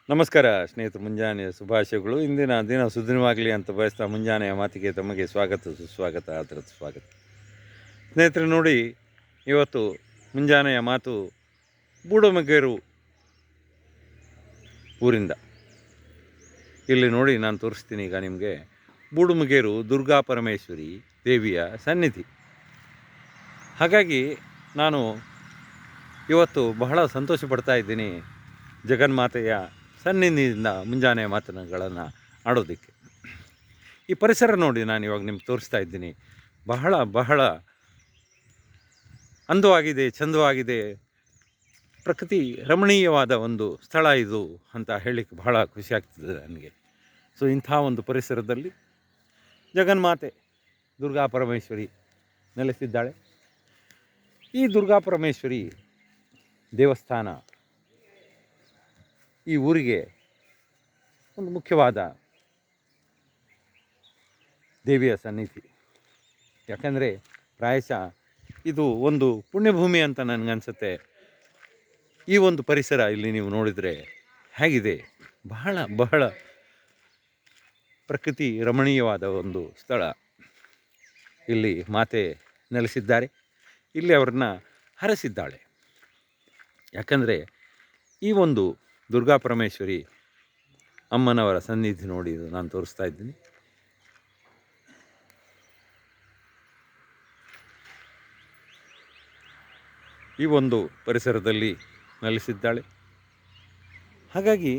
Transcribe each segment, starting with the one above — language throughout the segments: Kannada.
ನಮಸ್ಕಾರ ಸ್ನೇಹಿತರು, ಮುಂಜಾನೆಯ ಶುಭಾಶಯಗಳು. ಇಂದಿನ ದಿನ ಸುದಿನವಾಗಲಿ ಅಂತ ಬಯಸ್ತಾ ಮುಂಜಾನೆಯ ಮಾತಿಗೆ ತಮಗೆ ಸ್ವಾಗತ, ಸುಸ್ವಾಗತ, ಆದರದ ಸ್ವಾಗತ. ಸ್ನೇಹಿತರೆ ನೋಡಿ, ಇವತ್ತು ಮುಂಜಾನೆಯ ಮಾತು ಬೂಡಮಗೇರು ಊರಿಂದ. ಇಲ್ಲಿ ನೋಡಿ, ನಾನು ತೋರಿಸ್ತೀನಿ ಈಗ ನಿಮಗೆ. ಬೂಡುಮಗೇರು ದುರ್ಗಾ ಪರಮೇಶ್ವರಿ ದೇವಿಯ ಸನ್ನಿಧಿ. ಹಾಗಾಗಿ ನಾನು ಇವತ್ತು ಬಹಳ ಸಂತೋಷ ಪಡ್ತಾ ಇದ್ದೀನಿ ಜಗನ್ಮಾತೆಯ ಸನ್ನಿಧಿಯಿಂದ ಮುಂಜಾನೆಯ ಮಾತುಗಳನ್ನು ಆಡೋದಕ್ಕೆ. ಈ ಪರಿಸರ ನೋಡಿ, ನಾನು ಇವಾಗ ನಿಮ್ಗೆ ತೋರಿಸ್ತಾ ಇದ್ದೀನಿ. ಬಹಳ ಬಹಳ ಅಂದವಾಗಿದೆ, ಚಂದವಾಗಿದೆ, ಪ್ರಕೃತಿ ರಮಣೀಯವಾದ ಒಂದು ಸ್ಥಳ ಇದು ಅಂತ ಹೇಳಲಿಕ್ಕೆ ಬಹಳ ಖುಷಿ ಆಗ್ತದೆ ನನಗೆ. ಸೊ ಇಂಥ ಒಂದು ಪರಿಸರದಲ್ಲಿ ಜಗನ್ಮಾತೆ ದುರ್ಗಾ ಪರಮೇಶ್ವರಿ ನೆಲೆಸಿದ್ದಾಳೆ. ಈ ದುರ್ಗಾ ಪರಮೇಶ್ವರಿ ದೇವಸ್ಥಾನ ಈ ಊರಿಗೆ ಒಂದು ಮುಖ್ಯವಾದ ದೇವಿಯ ಸನ್ನಿಧಿ. ಯಾಕಂದರೆ ಪ್ರಾಯಶಃ ಇದು ಒಂದು ಪುಣ್ಯಭೂಮಿ ಅಂತ ನನಗನ್ಸುತ್ತೆ. ಈ ಒಂದು ಪರಿಸರ ಇಲ್ಲಿ ನೀವು ನೋಡಿದರೆ ಹೇಗಿದೆ, ಬಹಳ ಬಹಳ ಪ್ರಕೃತಿ ರಮಣೀಯವಾದ ಒಂದು ಸ್ಥಳ. ಇಲ್ಲಿ ಮಾತೆ ನೆಲೆಸಿದ್ದಾರೆ, ಇಲ್ಲಿ ಅವ್ರನ್ನ ಹರಸಿದ್ದಾಳೆ. ಯಾಕಂದರೆ ಈ ಒಂದು ದುರ್ಗಾ ಪರಮೇಶ್ವರಿ ಅಮ್ಮನವರ ಸನ್ನಿಧಿ ನೋಡಿ, ನಾನು ತೋರಿಸ್ತಾ ಇದ್ದೀನಿ. ಈ ಒಂದು ಪರಿಸರದಲ್ಲಿ ನೆಲೆಸಿದ್ದಾಳೆ. ಹಾಗಾಗಿ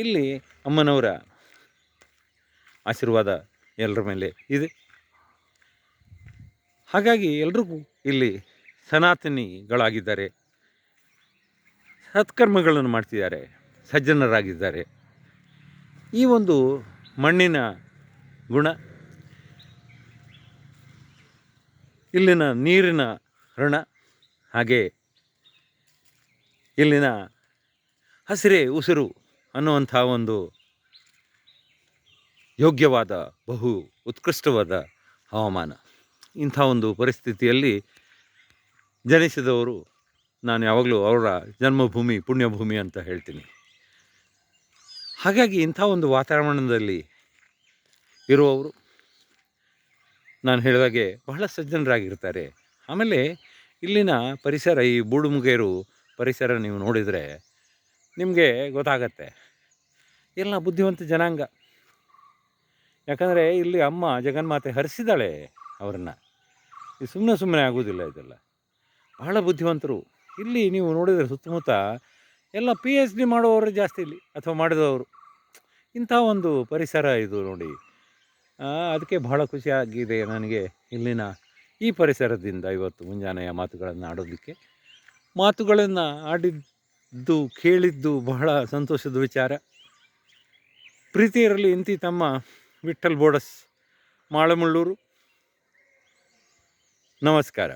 ಇಲ್ಲಿ ಅಮ್ಮನವರ ಆಶೀರ್ವಾದ ಎಲ್ಲರ ಮೇಲೆ ಇದೆ. ಹಾಗಾಗಿ ಎಲ್ರಿಗೂ ಇಲ್ಲಿ ಸನಾತನಿಗಳಾಗಿದ್ದಾರೆ, ಸತ್ಕರ್ಮಗಳನ್ನು ಮಾಡ್ತಿದ್ದಾರೆ, ಸಜ್ಜನರಾಗಿದ್ದಾರೆ. ಈ ಒಂದು ಮಣ್ಣಿನ ಗುಣ, ಇಲ್ಲಿನ ನೀರಿನ ಋಣ, ಹಾಗೆ ಇಲ್ಲಿನ ಹಸಿರೇ ಉಸಿರು ಅನ್ನುವಂಥ ಒಂದು ಯೋಗ್ಯವಾದ ಬಹು ಉತ್ಕೃಷ್ಟವಾದ ಹವಾಮಾನ. ಇಂಥ ಒಂದು ಪರಿಸ್ಥಿತಿಯಲ್ಲಿ ಜನಿಸಿದವರು ನಾನು ಯಾವಾಗಲೂ ಅವರ ಜನ್ಮಭೂಮಿ ಪುಣ್ಯಭೂಮಿ ಅಂತ ಹೇಳ್ತೀನಿ. ಹಾಗಾಗಿ ಇಂಥ ಒಂದು ವಾತಾವರಣದಲ್ಲಿ ಇರುವವರು, ನಾನು ಹೇಳಿದಾಗೆ, ಬಹಳ ಸಜ್ಜನರಾಗಿರ್ತಾರೆ. ಆಮೇಲೆ ಇಲ್ಲಿನ ಪರಿಸರ, ಈ ಬೂಡುಮಗೇರು ಪರಿಸರ ನೀವು ನೋಡಿದರೆ ನಿಮಗೆ ಗೊತ್ತಾಗತ್ತೆ, ಎಲ್ಲ ಬುದ್ಧಿವಂತ ಜನಾಂಗ. ಯಾಕಂದರೆ ಇಲ್ಲಿ ಅಮ್ಮ ಜಗನ್ಮಾತೆ ಹರಿಸಿದ್ದಾಳೆ ಅವರನ್ನು. ಇದು ಸುಮ್ಮನೆ ಆಗೋದಿಲ್ಲ, ಇದೆಲ್ಲ ಬಹಳ ಬುದ್ಧಿವಂತರು. ಇಲ್ಲಿ ನೀವು ನೋಡಿದರೆ ಸುತ್ತಮುತ್ತ ಎಲ್ಲ PhD ಮಾಡುವವರು ಜಾಸ್ತಿ ಇಲ್ಲಿ, ಅಥವಾ ಮಾಡಿದವರು. ಇಂಥ ಒಂದು ಪರಿಸರ ಇದು ನೋಡಿ. ಅದಕ್ಕೆ ಬಹಳ ಖುಷಿಯಾಗಿದೆ ನನಗೆ ಇಲ್ಲಿನ ಈ ಪರಿಸರದಿಂದ ಇವತ್ತು ಮುಂಜಾನೆಯ ಮಾತುಗಳನ್ನು ಆಡೋದಕ್ಕೆ. ಮಾತುಗಳನ್ನು ಆಡಿದ್ದು ಕೇಳಿದ್ದು ಬಹಳ ಸಂತೋಷದ ವಿಚಾರ. ಪ್ರೀತಿ ಇರಲಿ ಇಂತಿ ತಮ್ಮ ವಿಠ್ಠಲ್ ಬೋಡಸ್, ಮಾಳಮುಳ್ಳೂರು. ನಮಸ್ಕಾರ.